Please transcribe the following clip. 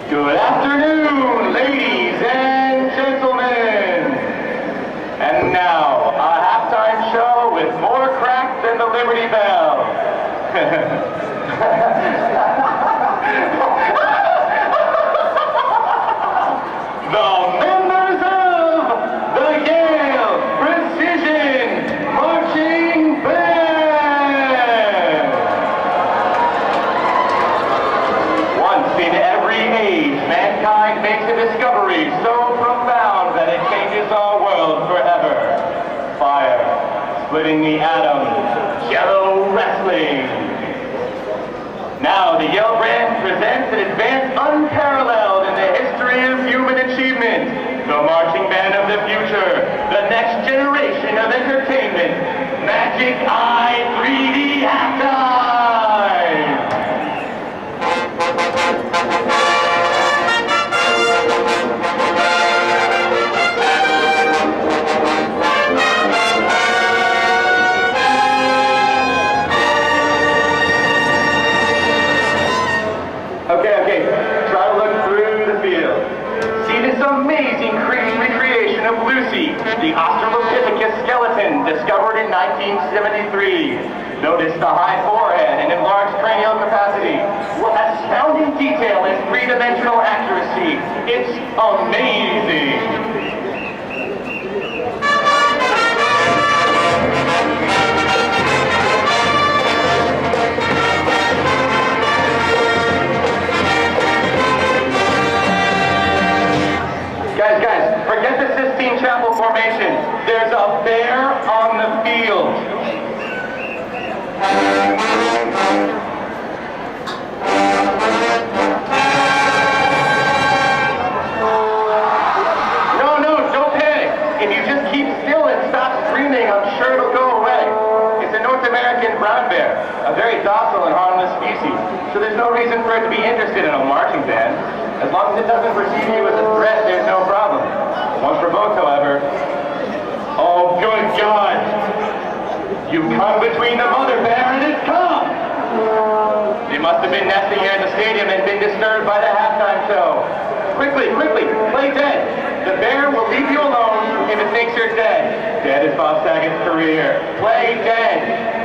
Good afternoon, ladies and gentlemen. And now, a halftime show with more crack than the Liberty Bell. The members of the Yale Precision Marching Band. Once in every age, mankind makes a discovery so profound that it changes our world forever. Fire, splitting the atom, jello wrestling. Now the Yale brand presents an advance unparalleled in the history of human achievement. The marching band of the future, the next generation of entertainment. Magic Eye 3D Halftime! Okay, try to look through the field. See this amazing recreation of Lucy, the Australopithecus skeleton discovered in 1973. Notice the high forehead and enlarged cranial capacity. What astounding detail and three-dimensional accuracy. It's amazing. Guys, forget the Sistine Chapel formation. There's a bear on the field. No, don't panic. If you just keep still and stop screaming, I'm sure it'll go away. It's a North American brown bear, a very docile and harmless species, so there's no reason for it to be interested in a marching band. As long as it doesn't perceive you as a threat, there's no problem. Once provoked, however, oh good God! You've come between the mother bear and its cub! They must have been nesting here at the stadium and been disturbed by the halftime show. Quickly, play dead. The bear will leave you alone if it thinks you're dead. Dead is Bob Saget's career. Play dead.